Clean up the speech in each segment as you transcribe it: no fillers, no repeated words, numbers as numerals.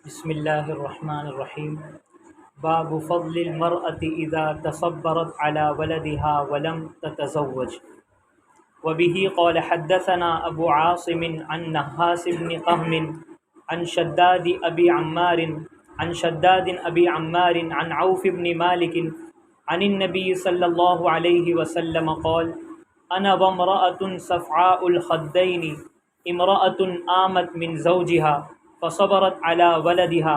بسم اللہ الرحمن الرحیم باب فضل المرأة اذا تصبرت على ولدها ولم تتزوج وبه قال حدثنا ابو عاصم عن نحاس بن قهم عن شداد ابی عمار عن عوف بن مالک عن النبي صلی اللہ علیہ وسلم قال انا وامرأة صفعاء الخدین امرأة آمت من زوجها فصبرت على ولدها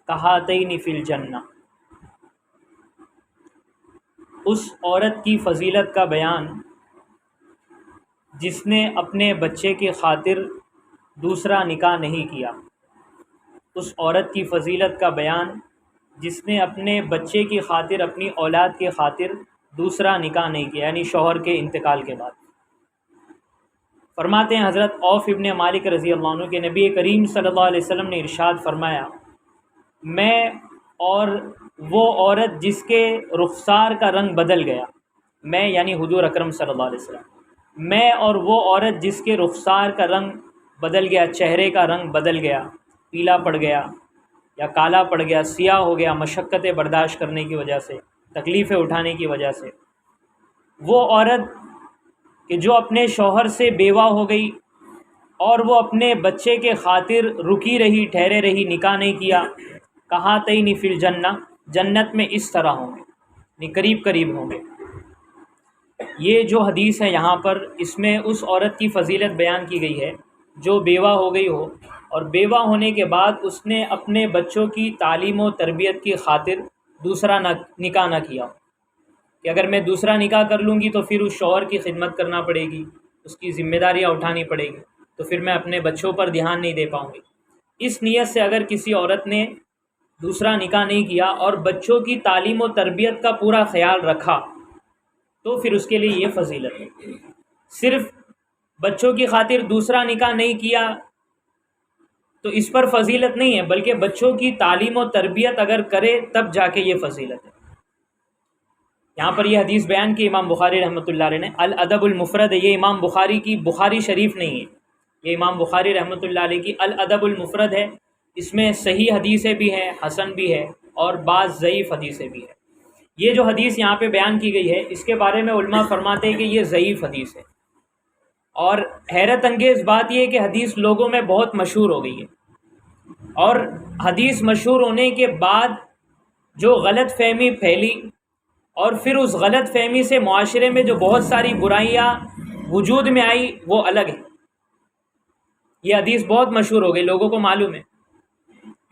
كهاتين في الجنہ۔ اس عورت کی فضیلت کا بیان جس نے اپنے بچے کی خاطر دوسرا نکاح نہیں کیا۔ اس عورت کی فضیلت کا بیان جس نے اپنے بچے کی خاطر، اپنی اولاد کی خاطر دوسرا نکاح نہیں کیا، یعنی شوہر کے انتقال کے بعد۔ فرماتے ہیں حضرت عوف ابن مالک رضی اللہ عنہ کہ نبی کریم صلی اللہ علیہ وسلم نے ارشاد فرمایا، میں اور وہ عورت جس کے رخسار کا رنگ بدل گیا، میں یعنی حضور اکرم صلی اللہ علیہ وسلم، میں اور وہ عورت جس کے رخسار کا رنگ بدل گیا، چہرے کا رنگ بدل گیا، پیلا پڑ گیا یا کالا پڑ گیا، سیاہ ہو گیا، مشقتیں برداشت کرنے کی وجہ سے، تکلیفیں اٹھانے کی وجہ سے، وہ عورت کہ جو اپنے شوہر سے بیوہ ہو گئی اور وہ اپنے بچے کے خاطر رکی رہی، ٹھہرے رہی، نکاح نہیں کیا، کہاتین فی الجنہ، جنت میں اس طرح ہوں گے، یعنی قریب قریب ہوں گے۔ یہ جو حدیث ہے یہاں پر، اس میں اس عورت کی فضیلت بیان کی گئی ہے جو بیوہ ہو گئی ہو اور بیوہ ہونے کے بعد اس نے اپنے بچوں کی تعلیم و تربیت کی خاطر دوسرا نکاح نہ کیا، کہ اگر میں دوسرا نکاح کر لوں گی تو پھر اس شوہر کی خدمت کرنا پڑے گی، اس کی ذمہ داریاں اٹھانی پڑے گی، تو پھر میں اپنے بچوں پر دھیان نہیں دے پاؤں گی۔ اس نیت سے اگر کسی عورت نے دوسرا نکاح نہیں کیا اور بچوں کی تعلیم و تربیت کا پورا خیال رکھا تو پھر اس کے لیے یہ فضیلت ہے۔ صرف بچوں کی خاطر دوسرا نکاح نہیں کیا تو اس پر فضیلت نہیں ہے، بلکہ بچوں کی تعلیم و تربیت اگر کرے تب جا کے یہ فضیلت ہے۔ یہاں پر یہ حدیث بیان کی امام بخاری رحمۃ اللہ علیہ نے، الادب المفرد ہے، یہ امام بخاری کی بخاری شریف نہیں ہے، یہ امام بخاری رحمۃ اللہ علیہ کی الادب المفرد ہے۔ اس میں صحیح حدیثیں بھی ہیں، حسن بھی ہے اور بعض ضعیف حدیثیں بھی ہیں۔ یہ جو حدیث یہاں پہ بیان کی گئی ہے اس کے بارے میں علماء فرماتے ہیں کہ یہ ضعیف حدیث ہے، اور حیرت انگیز بات یہ ہے کہ حدیث لوگوں میں بہت مشہور ہو گئی ہے، اور حدیث مشہور ہونے کے بعد جو غلط فہمی پھیلی اور پھر اس غلط فہمی سے معاشرے میں جو بہت ساری برائیاں وجود میں آئی وہ الگ ہے۔ یہ حدیث بہت مشہور ہو گئی، لوگوں کو معلوم ہے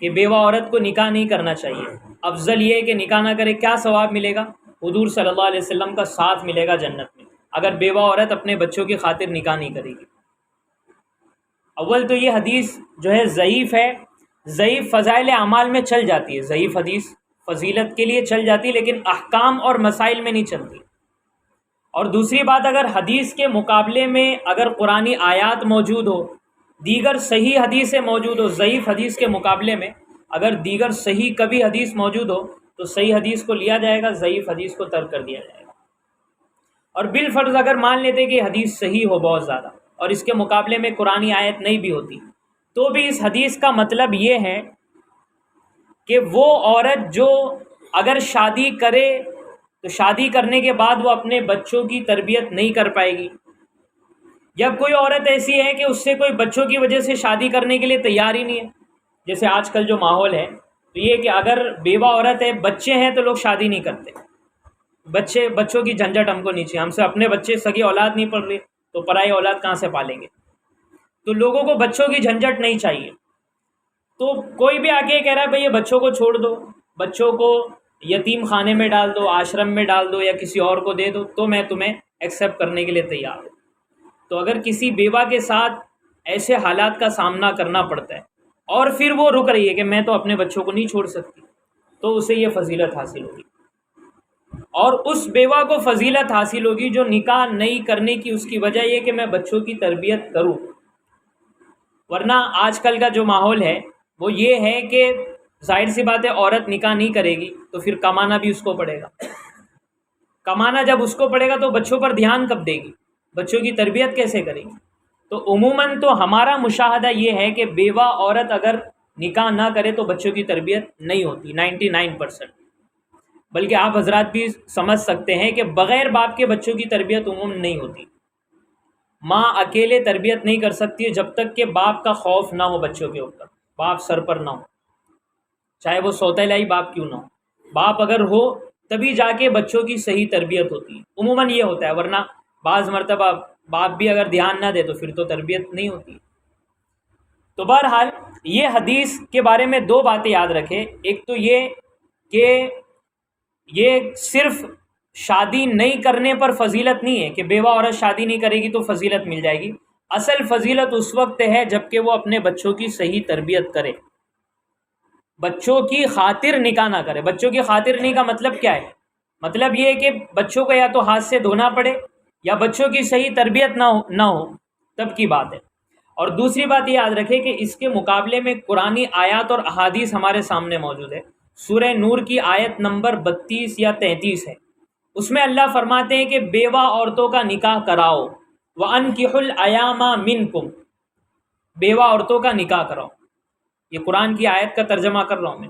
کہ بیوہ عورت کو نکاح نہیں کرنا چاہیے، افضل یہ ہے کہ نکاح نہ کرے۔ کیا ثواب ملے گا؟ حضور صلی اللہ علیہ وسلم کا ساتھ ملے گا جنت میں، اگر بیوہ عورت اپنے بچوں کی خاطر نکاح نہیں کرے گی۔ اول تو یہ حدیث جو ہے ضعیف ہے، ضعیف فضائل اعمال میں چل جاتی ہے، ضعیف حدیث فضیلت کے لیے چل جاتی ہے لیکن احکام اور مسائل میں نہیں چلتی۔ اور دوسری بات، اگر حدیث کے مقابلے میں اگر قرآنی آیات موجود ہو، دیگر صحیح حدیثیں موجود ہو، ضعیف حدیث کے مقابلے میں اگر دیگر صحیح کبھی حدیث موجود ہو تو صحیح حدیث کو لیا جائے گا، ضعیف حدیث کو ترک کر دیا جائے گا۔ اور بالفرض اگر مان لیتے کہ حدیث صحیح ہو بہت زیادہ اور اس کے مقابلے میں قرآنی آیت نہیں بھی ہوتی، تو بھی اس حدیث کا مطلب یہ ہے کہ وہ عورت جو اگر شادی کرے تو شادی کرنے کے بعد وہ اپنے بچوں کی تربیت نہیں کر پائے گی، یا کوئی عورت ایسی ہے کہ اس سے کوئی بچوں کی وجہ سے شادی کرنے کے لیے تیار ہی نہیں ہے، جیسے آج کل جو ماحول ہے تو یہ کہ اگر بیوہ عورت ہے، بچے ہیں تو لوگ شادی نہیں کرتے، بچوں کی جھنجھٹ ہم کو نہیں چاہیے، ہم سے اپنے بچے سگی اولاد نہیں پڑھ رہے تو پرائی اولاد کہاں سے پالیں گے، تو لوگوں کو بچوں کی جھنجھٹ نہیں چاہیے۔ تو کوئی بھی آگے کہہ رہا ہے بھئی یہ بچوں کو چھوڑ دو، بچوں کو یتیم خانے میں ڈال دو، آشرم میں ڈال دو یا کسی اور کو دے دو، تو میں تمہیں ایکسیپٹ کرنے کے لیے تیار ہوں۔ تو اگر کسی بیوہ کے ساتھ ایسے حالات کا سامنا کرنا پڑتا ہے اور پھر وہ رک رہی ہے کہ میں تو اپنے بچوں کو نہیں چھوڑ سکتی، تو اسے یہ فضیلت حاصل ہوگی، اور اس بیوہ کو فضیلت حاصل ہوگی جو نکاح نہیں کرنے کی اس کی وجہ یہ کہ میں بچوں کی تربیت کروں۔ ورنہ آج کل کا جو ماحول ہے وہ یہ ہے کہ ظاہر سی بات ہے عورت نکاح نہیں کرے گی تو پھر کمانا بھی اس کو پڑے گا، کمانا جب اس کو پڑے گا تو بچوں پر دھیان کب دے گی، بچوں کی تربیت کیسے کرے گی؟ تو عموماً تو ہمارا مشاہدہ یہ ہے کہ بیوہ عورت اگر نکاح نہ کرے تو بچوں کی تربیت نہیں ہوتی 99%۔ بلکہ آپ حضرات بھی سمجھ سکتے ہیں کہ بغیر باپ کے بچوں کی تربیت عموماً نہیں ہوتی۔ ماں اکیلے تربیت نہیں کر سکتی جب تک کہ باپ کا خوف نہ ہو بچوں کے اوپر، باپ سر پر نہ ہو، چاہے وہ سوتیلائی باپ کیوں نہ ہو۔ باپ اگر ہو تبھی جا کے بچوں کی صحیح تربیت ہوتی ہے، عموماً یہ ہوتا ہے، ورنہ بعض مرتبہ باپ بھی اگر دھیان نہ دے تو پھر تو تربیت نہیں ہوتی۔ تو بہرحال یہ حدیث کے بارے میں دو باتیں یاد رکھیں۔ ایک تو یہ کہ یہ صرف شادی نہیں کرنے پر فضیلت نہیں ہے کہ بیوہ عورت شادی نہیں کرے گی تو فضیلت مل جائے گی۔ اصل فضیلت اس وقت ہے جب کہ وہ اپنے بچوں کی صحیح تربیت کرے، بچوں کی خاطر نکاح نہ کرے۔ بچوں کی خاطر نہیں کا مطلب کیا ہے؟ مطلب یہ ہے کہ بچوں کو یا تو ہاتھ سے دھونا پڑے یا بچوں کی صحیح تربیت نہ ہو، تب کی بات ہے۔ اور دوسری بات یہ یاد رکھے کہ اس کے مقابلے میں قرآنی آیات اور احادیث ہمارے سامنے موجود ہے۔ سورہ نور کی آیت نمبر 32 یا 33 ہے، اس میں اللہ فرماتے ہیں کہ بیوہ عورتوں کا نکاح کراؤ، وَأَنْكِحُوا الْأَيَامَ مِنْكُمْ، بیوہ عورتوں کا نکاح کراؤ۔ یہ قرآن کی آیت کا ترجمہ کر رہا ہوں میں،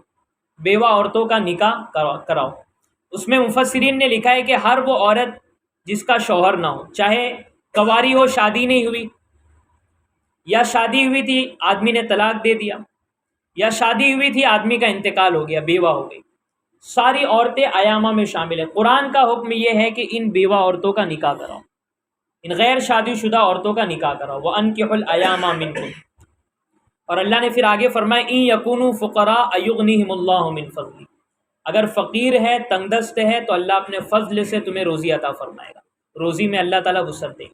بیوہ عورتوں کا نکاح کراؤ۔ اس میں مفسرین نے لکھا ہے کہ ہر وہ عورت جس کا شوہر نہ ہو، چاہے کنواری ہو، شادی نہیں ہوئی، یا شادی ہوئی تھی آدمی نے طلاق دے دیا، یا شادی ہوئی تھی آدمی کا انتقال ہو گیا، بیوہ ہو گئی، ساری عورتیں ایامہ میں شامل ہیں۔ قرآن کا حکم یہ ہے کہ ان بیوہ عورتوں کا نکاح کراؤ، ان غیر شادی شدہ عورتوں کا نکاح کراؤ، وَأَنْكِحُوا الْأَيَامَ مِنْكُمْ۔ اور اللہ نے پھر آگے فرمایا اِن یکونوا فقراء یغنیہم اللہ من فضلہ، اگر فقیر ہے، تنگ دست ہے، تو اللہ اپنے فضل سے تمہیں روزی عطا فرمائے گا، روزی میں اللہ تعالیٰ وسعت دے گا۔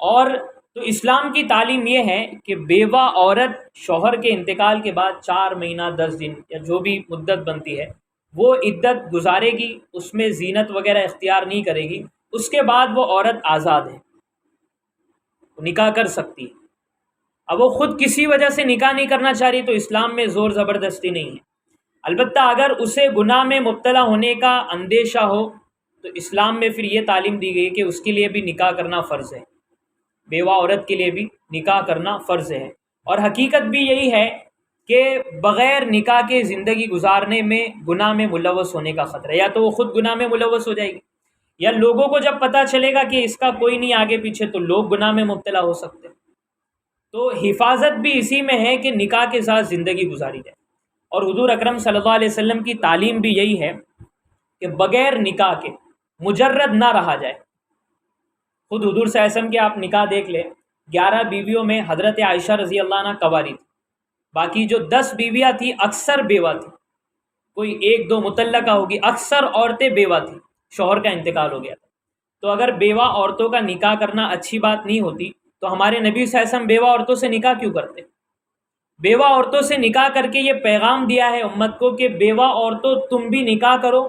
اور تو اسلام کی تعلیم یہ ہے کہ بیوہ عورت شوہر کے انتقال کے بعد 4 مہینہ 10 دن یا جو بھی مدت بنتی ہے وہ عدت گزارے گی، اس میں زینت وغیرہ اختیار نہیں کرے گی، اس کے بعد وہ عورت آزاد ہے، وہ نکاح کر سکتی ہے۔ اب وہ خود کسی وجہ سے نکاح نہیں کرنا چاہ رہی تو اسلام میں زور زبردستی نہیں ہے۔ البتہ اگر اسے گناہ میں مبتلا ہونے کا اندیشہ ہو تو اسلام میں پھر یہ تعلیم دی گئی کہ اس کے لیے بھی نکاح کرنا فرض ہے، بیوہ عورت کے لیے بھی نکاح کرنا فرض ہے۔ اور حقیقت بھی یہی ہے کہ بغیر نکاح کے زندگی گزارنے میں گناہ میں ملوث ہونے کا خطرہ ہے، یا تو وہ خود گناہ میں ملوث ہو جائے گی، یا لوگوں کو جب پتہ چلے گا کہ اس کا کوئی نہیں آگے پیچھے تو لوگ گناہ میں مبتلا ہو سکتے ہیں۔ تو حفاظت بھی اسی میں ہے کہ نکاح کے ساتھ زندگی گزاری جائے۔ اور حضور اکرم صلی اللہ علیہ وسلم کی تعلیم بھی یہی ہے کہ بغیر نکاح کے مجرد نہ رہا جائے۔ خود حضور صلی اللہ علیہ وسلم کے آپ نکاح دیکھ لیں، 11 بیویوں میں حضرت عائشہ رضی اللہ عنہ کنواری تھی، باقی جو 10 بیویاں تھیں اکثر بیوہ تھیں، کوئی 1-2 مطلقہ ہوگی، اکثر عورتیں بیوہ تھیں، شوہر کا انتقال ہو گیا تھا۔ تو اگر بیوہ عورتوں کا نکاح کرنا اچھی بات نہیں ہوتی تو ہمارے نبی صلی اللہ علیہ وسلم بیوہ عورتوں سے نکاح کیوں کرتے؟ بیوہ عورتوں سے نکاح کر کے یہ پیغام دیا ہے امت کو کہ بیوہ عورتوں تم بھی نکاح کرو،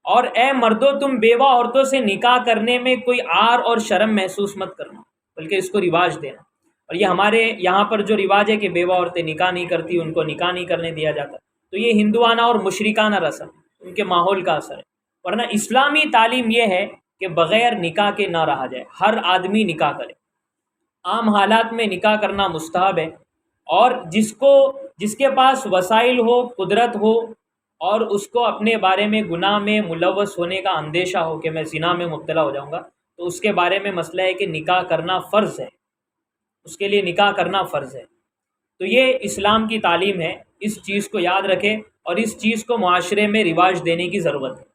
اور اے مردو تم بیوہ عورتوں سے نکاح کرنے میں کوئی عار اور شرم محسوس مت کرنا، بلکہ اس کو رواج دینا۔ اور یہ ہمارے یہاں پر جو رواج ہے کہ بیوہ عورتیں نکاح نہیں کرتی، ان کو نکاح نہیں کرنے دیا جاتا، تو یہ ہندوانہ اور مشرکانہ رسم، ان کے ماحول کا اثر ہے۔ ورنہ اسلامی تعلیم یہ ہے کہ بغیر نکاح کے نہ رہا جائے، ہر آدمی نکاح کرے۔ عام حالات میں نکاح کرنا مستحب ہے، اور جس کے پاس وسائل ہو، قدرت ہو، اور اس کو اپنے بارے میں گناہ میں ملوث ہونے کا اندیشہ ہو کہ میں زنا میں مبتلا ہو جاؤں گا، تو اس کے بارے میں مسئلہ ہے کہ نکاح کرنا فرض ہے، اس کے لیے نکاح کرنا فرض ہے۔ تو یہ اسلام کی تعلیم ہے، اس چیز کو یاد رکھیں، اور اس چیز کو معاشرے میں رواج دینے کی ضرورت ہے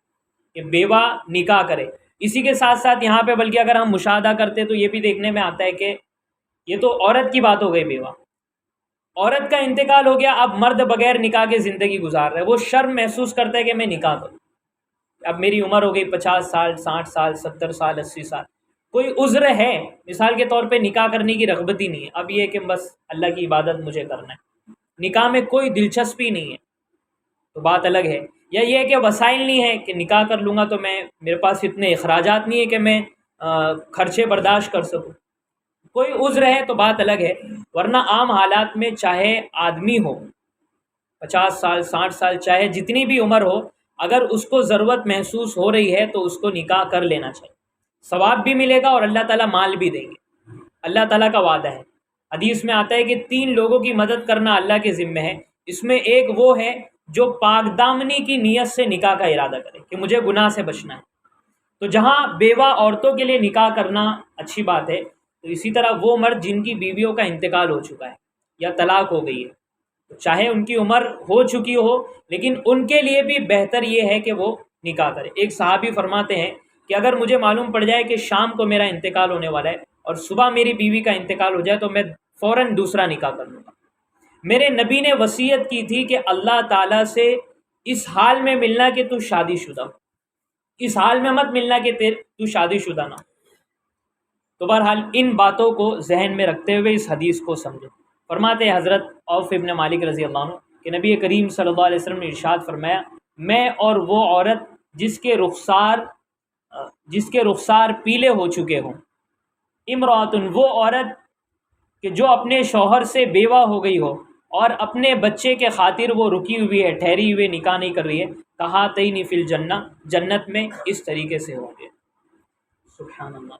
کہ بیوہ نکاح کرے۔ اسی کے ساتھ ساتھ یہاں پہ بلکہ اگر ہم مشاہدہ کرتے تو یہ بھی دیکھنے میں آتا ہے کہ یہ تو عورت کی بات ہو گئی، بیوہ عورت کا انتقال ہو گیا، اب مرد بغیر نکاح کے زندگی گزار رہا ہے، وہ شرم محسوس کرتا ہے کہ میں نکاح کروں، اب میری عمر ہو گئی 50 سال 60 سال 70 سال 80 سال، کوئی عذر ہے، مثال کے طور پہ نکاح کرنے کی رغبت ہی نہیں ہے، اب یہ کہ بس اللہ کی عبادت مجھے کرنا ہے، نکاح میں کوئی دلچسپی نہیں ہے، تو بات الگ ہے۔ یا یہ کہ وسائل نہیں ہے کہ نکاح کر لوں گا تو میرے پاس اتنے اخراجات نہیں ہے کہ میں خرچے برداشت کر سکوں، کوئی عذر ہے تو بات الگ ہے۔ ورنہ عام حالات میں چاہے آدمی ہو 50 سال 60 سال، چاہے جتنی بھی عمر ہو، اگر اس کو ضرورت محسوس ہو رہی ہے تو اس کو نکاح کر لینا چاہیے، ثواب بھی ملے گا اور اللہ تعالیٰ مال بھی دیں گے، اللہ تعالیٰ کا وعدہ ہے۔ حدیث میں آتا ہے کہ 3 لوگوں کی مدد کرنا اللہ کے ذمہ ہے، اس میں ایک وہ ہے جو پاک دامنی کی نیت سے نکاح کا ارادہ کرے کہ مجھے گناہ سے بچنا ہے، تو جہاں بیوہ عورتوں کے لیے نکاح کرنا اچھی بات ہے، تو اسی طرح وہ مرد جن کی بیویوں کا انتقال ہو چکا ہے یا طلاق ہو گئی ہے، تو چاہے ان کی عمر ہو چکی ہو لیکن ان کے لیے بھی بہتر یہ ہے کہ وہ نکاح کرے۔ ایک صحابی فرماتے ہیں کہ اگر مجھے معلوم پڑ جائے کہ شام کو میرا انتقال ہونے والا ہے اور صبح میری بیوی کا انتقال ہو جائے تو میں فوراً دوسرا نکاح کر لوں گا۔ میرے نبی نے وصیت کی تھی کہ اللہ تعالیٰ سے اس حال میں ملنا کہ تو شادی شدہ ہو، اس حال میں مت ملنا کہ تو شادی شدہ نہ ہو۔ تو بہرحال ان باتوں کو ذہن میں رکھتے ہوئے اس حدیث کو سمجھو۔ فرماتے ہیں حضرت عوف ابن مالک رضی اللہ عنہ کہ نبی کریم صلی اللہ علیہ وسلم نے ارشاد فرمایا، میں اور وہ عورت جس کے رخسار پیلے ہو چکے ہوں، امراتن وہ عورت کہ جو اپنے شوہر سے بیوہ ہو گئی ہو اور اپنے بچے کے خاطر وہ رکی ہوئی ہے، ٹھہری ہوئی، نکاح نہیں کر رہی ہے، کہاتین فی الجنہ، جنت میں اس طریقے سے ہوں گے۔ سبحان اللہ۔